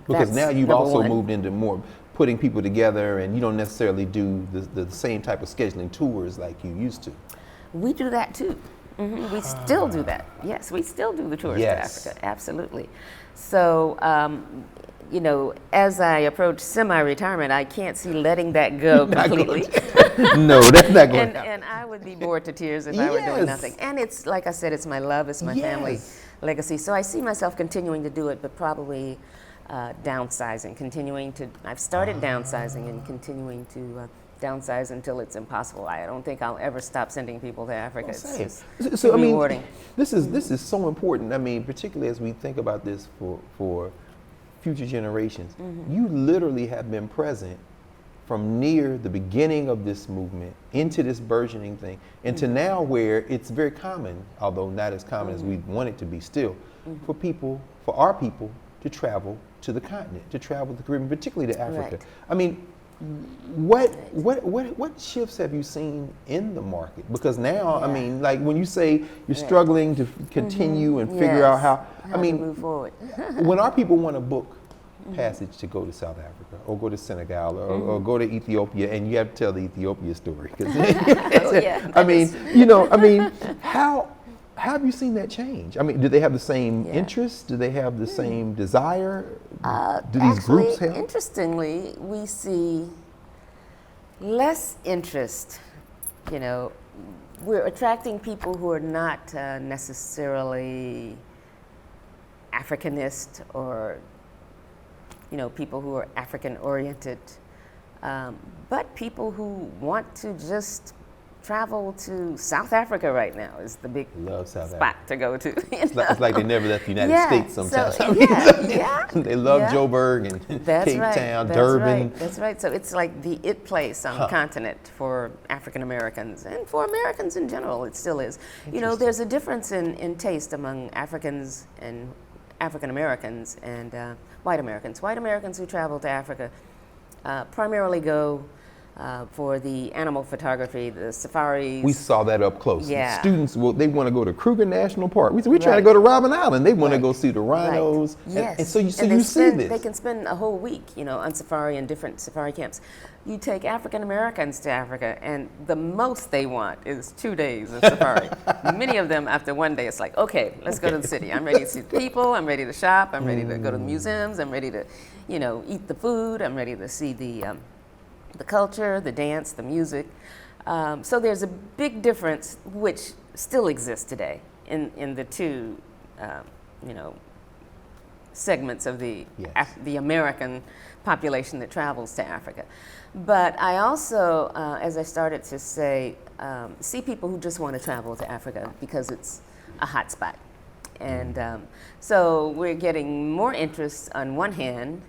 Because now you've also moved into more putting people together, and you don't necessarily do the same type of scheduling tours like you used to. We do that too. We still do that. Yes, we still do the tours to Africa, absolutely. So, as I approach semi-retirement, I can't see letting that go completely. No, that's not going to happen. And I would be bored to tears if I were doing nothing. And it's, like I said, it's my love, it's my family legacy. So I see myself continuing to do it, but probably downsizing, I've started downsizing and continuing to downsize until it's impossible. I don't think I'll ever stop sending people to Africa. It's just rewarding. This is so important. Particularly as we think about this for future generations. You literally have been present from near the beginning of this movement into this burgeoning thing, and to now where it's very common, although not as common as we want it to be still, for our people to travel to the continent, to travel to the Caribbean, particularly to Africa. Right. What shifts have you seen in the market? Because now, like when you say you're struggling to continue and figure out how to move forward. When our people want to book passage to go to South Africa or go to Senegal or go to Ethiopia, and you have to tell the Ethiopia story. How have you seen that change? Do they have the same interest? Do they have the same desire? Do these groups have? Interestingly, we see less interest. We're attracting people who are not necessarily Africanist or people who are African oriented, but people who want to just travel to South Africa right now is the big spot to go to. It's like they never left the United States sometimes. They love Joburg and Cape Town, Durban. That's right. So it's like the it place on the continent for African Americans and for Americans in general. It still is. There's a difference in taste among Africans and African Americans and white Americans. White Americans who travel to Africa primarily go for the animal photography, the safaris. We saw that up close. Yeah. Students, they want to go to Kruger National Park. We're trying to go to Robben Island. They want to go see the rhinos. Right. Yes. And so you see this. They can spend a whole week, on safari in different safari camps. You take African Americans to Africa, and the most they want is 2 days of safari. Many of them, after one day, it's like, okay, let's go to the city. I'm ready to see the people. I'm ready to shop. I'm ready to go to the museums. I'm ready to, eat the food. I'm ready to see the culture, the dance, the music. So there's a big difference, which still exists today in the two, segments of the American population that travels to Africa. But I also, as I started to say, see people who just want to travel to Africa because it's a hot spot. And so we're getting more interest on one hand,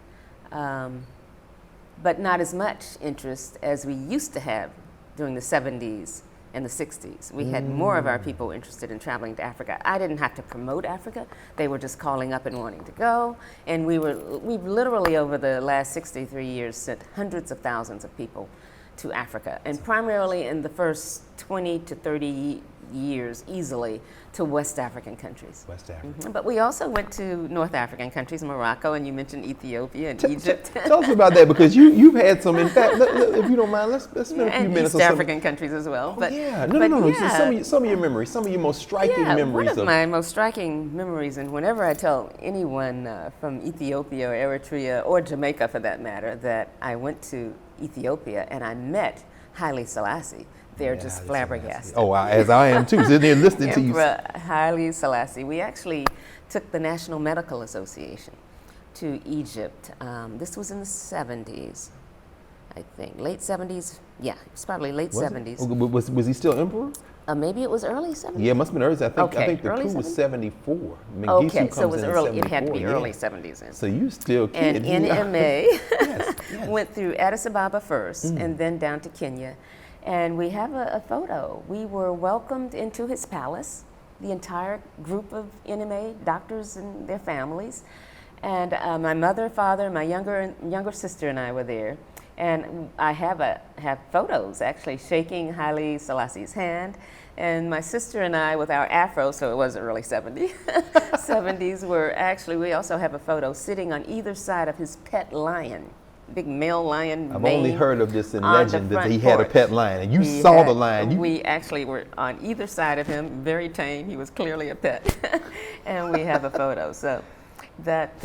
but not as much interest as we used to have during the 70s and the 60s. We had more of our people interested in traveling to Africa. I didn't have to promote Africa. They were just calling up and wanting to go. And we've literally over the last 63 years sent hundreds of thousands of people to Africa, and primarily in the first 20 to 30 years easily to West African countries. West Africa. Mm-hmm. But we also went to North African countries, Morocco, and you mentioned Ethiopia and Egypt. Tell us about that, because you've had some. In fact, if you don't mind, let's spend a few minutes on East African countries as well. But no. Yeah. Some of your memories, some of your most striking memories. One of my most striking memories, and whenever I tell anyone from Ethiopia or Eritrea or Jamaica, for that matter, that I went to Ethiopia and I met Haile Selassie, they're just flabbergasted. Oh, as I am too, sitting there listening to you. Haile Selassie. We actually took the National Medical Association to Egypt. This was in the 70s, I think. Late 70s? Yeah, it was probably late 70s. Was he still emperor? Maybe it was early 70s. Yeah, it must have been early. I think the coup was 74. Okay, so it was early. It had to be early 70s. So you still kid. And NMA went through Addis Ababa first and then down to Kenya. And we have a photo. We were welcomed into his palace, the entire group of NMA doctors and their families. And my mother, father, my younger sister and I were there. And I have photos actually shaking Haile Selassie's hand. And my sister and I, with our afro, so it was early 70s, we also have a photo sitting on either side of his pet lion. Big male lion. I've only heard of this in legend that he had a pet lion, and you saw the lion. We actually were on either side of him, very tame. He was clearly a pet, and we have a photo. So that's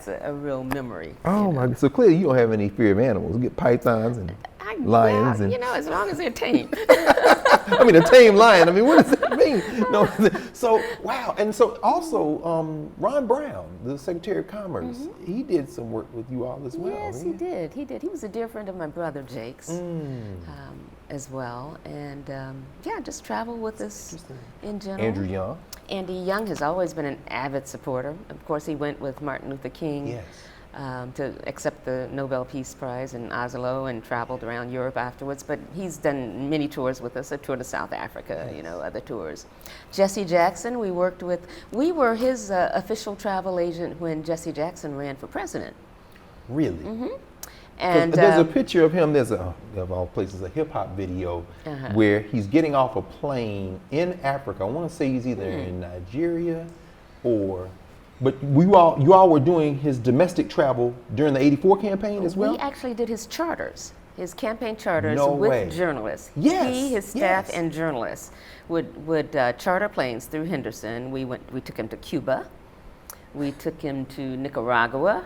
a real memory. Oh my! So clearly you don't have any fear of animals. You get pythons and lions, and as long as they're tame. I mean, a tame lion. I mean, what does that mean? No. So wow, and so also Ron Brown, the Secretary of Commerce, he did some work with you all as well. Yes, he did. He did. He was a dear friend of my brother Jake's as well, and just travel with us in general. Andrew Young. Andy Young has always been an avid supporter. Of course, he went with Martin Luther King. Yes. To accept the Nobel Peace Prize in Oslo and traveled around Europe afterwards. But he's done many tours with us, a tour to South Africa, other tours. Jesse Jackson, we worked with. We were his official travel agent when Jesse Jackson ran for president. Really? Mm-hmm. And there's a picture of him, there's of all places, a hip hop video where he's getting off a plane in Africa. I want to say he's either in Nigeria but you all were doing his domestic travel during the '84 campaign as well? We actually did his charters, his campaign charters journalists. Yes. He, his staff, and journalists would charter planes through Henderson. We took him to Cuba. We took him to Nicaragua.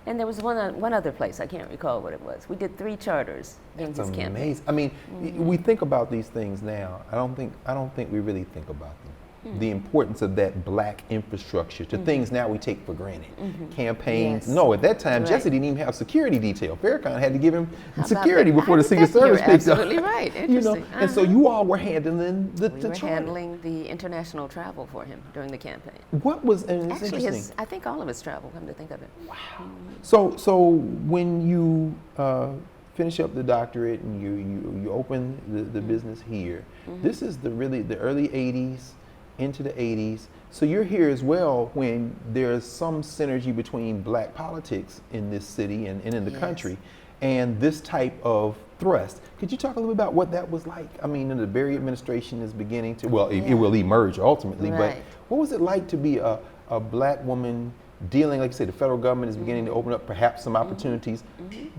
And there was one other place, I can't recall what it was. We did 3 charters in his campaign. Amazing. I mean, we think about these things now. I don't think we really think about them. The importance of that black infrastructure to things now we take for granted. Campaigns. Yes. No, at that time, Jesse didn't even have security detail. Farrakhan had to give him security before the Secret Service picked up. Absolutely right. Interesting. And so you all were handling the We were handling the international travel for him during the campaign. What was actually I think all of his travel, come to think of it. Wow. So when you finish up the doctorate and you open the business here, this is the early 80s. Into the 80s. So you're here as well when there's some synergy between black politics in this city and in the country. and this type of thrust. Could you talk a little bit about what that was like? I mean, the Berry administration is beginning to, well, it will emerge ultimately, but what was it like to be a black woman dealing, like you say, the federal government is beginning to open up perhaps some opportunities,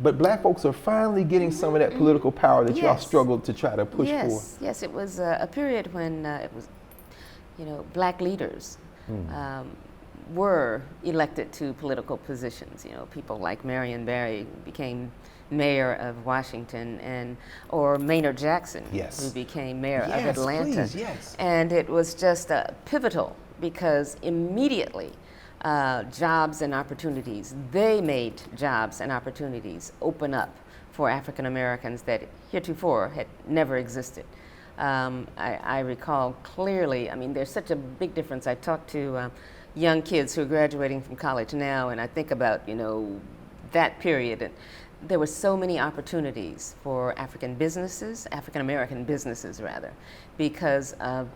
but black folks are finally getting some of that political power that y'all struggled to try to push for. Yes, it was a period when it was, black leaders were elected to political positions. People like Marion Barry became mayor of Washington, or Maynard Jackson, who became mayor of Atlanta. And it was just pivotal because immediately jobs and opportunities, they made jobs and opportunities open up for African Americans that heretofore had never existed. I recall clearly, there's such a big difference. I talk to young kids who are graduating from college now, and I think about, that period. And there were so many opportunities for African American businesses rather, because of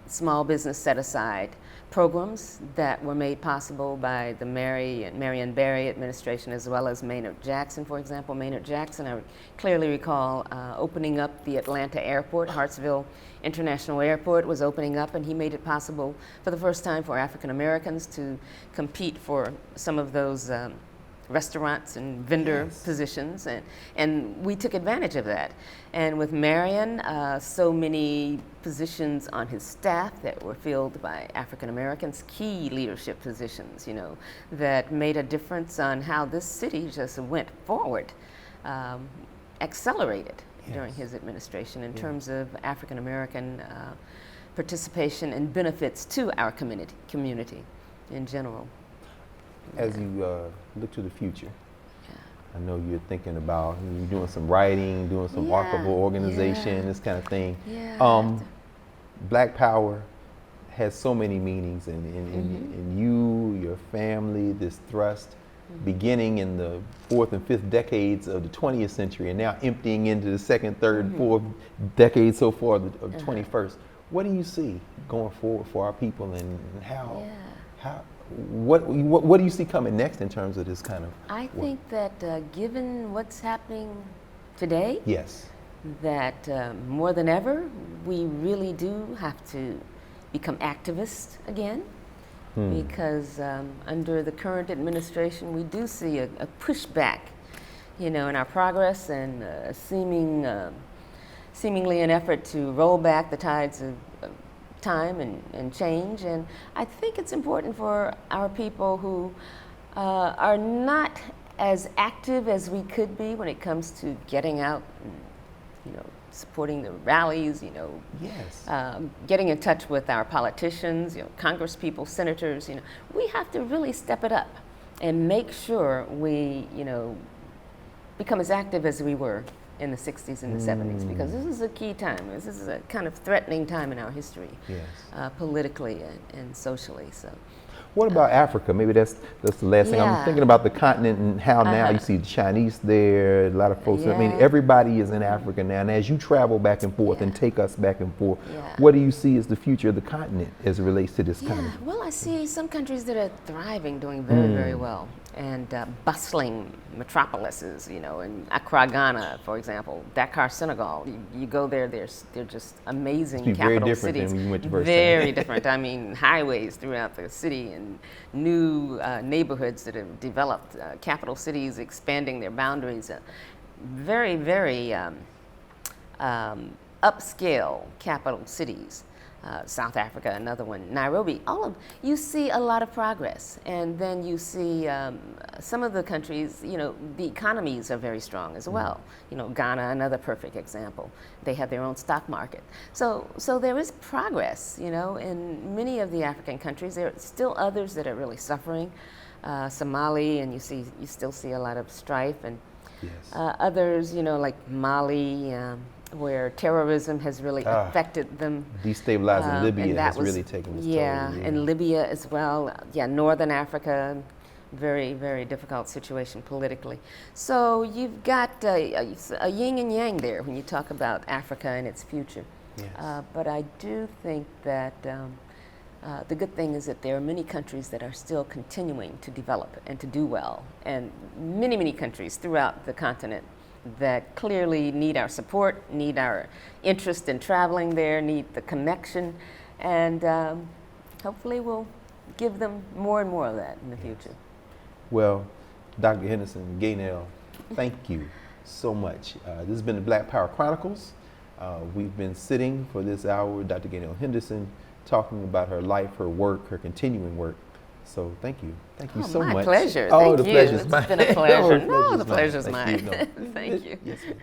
small business set-aside programs that were made possible by the Marion Barry administration, as well as Maynard Jackson, for example. Maynard Jackson, I clearly recall opening up the Atlanta airport. Hartsville International Airport was opening up, and he made it possible for the first time for African Americans to compete for some of those restaurants and vendor positions, and we took advantage of that. And with Marion, so many positions on his staff that were filled by African Americans, key leadership positions, that made a difference on how this city just went forward, accelerated during his administration in terms of African American participation and benefits to our community in general. As you look to the future, I know you're thinking about, you're doing some writing, doing some archival organization, this kind of thing. Black Power has so many meanings in you, your family, this thrust, beginning in the 4th and 5th decades of the 20th century and now emptying into the 2nd, 3rd, 4th decades so far of the 21st. What do you see going forward for our people, and how what do you see coming next in terms of this kind of I think that given what's happening today, that more than ever, we really do have to become activists again, because under the current administration, we do see a pushback, in our progress, and seemingly an effort to roll back the tides of time and change. And I think it's important for our people who are not as active as we could be when it comes to getting out and, supporting the rallies, getting in touch with our politicians, Congress people, senators, we have to really step it up and make sure we, become as active as we were in the 60s and the 70s, because this is a key time. This is a kind of threatening time in our history, politically and socially. So, what about Africa? Maybe that's the last thing. I'm thinking about the continent and how now you see the Chinese there, a lot of folks. Everybody is in Africa now. And as you travel back and forth and take us back and forth, what do you see as the future of the continent as it relates to this kind of? Well, I see some countries that are thriving, doing very, very well, and bustling metropolises, in Accra, Ghana, for example, Dakar, Senegal. You go there, they're just amazing capital cities. Than when you went the first very time. different. Highways throughout the city and new neighborhoods that have developed, capital cities expanding their boundaries. Very, very upscale capital cities. South Africa, another one, Nairobi, you see a lot of progress. And then you see some of the countries, the economies are very strong as well. Ghana, another perfect example. They have their own stock market. So there is progress, in many of the African countries. There are still others that are really suffering. Somali, and you still see a lot of strife, and others, like Mali, where terrorism has really affected them. Destabilizing Libya has really taken its toll. And Libya as well. Northern Africa, very, very difficult situation politically. So you've got a yin and yang there when you talk about Africa and its future. But I do think that the good thing is that there are many countries that are still continuing to develop and to do well, and many, many countries throughout the continent that clearly need our support, need our interest in traveling there, need the connection, and hopefully we'll give them more and more of that in the future. Well, Dr. Henderson, Gaynelle, thank you so much. This has been the Black Power Chronicles. We've been sitting for this hour with Dr. Gaynelle Henderson, talking about her life, her work, her continuing work. So thank you. Thank you so much. My pleasure. Oh, Thank the you. pleasure's mine. It's been a pleasure. No, The pleasure's Thank mine. you. No. Thank you. Yes, thank you.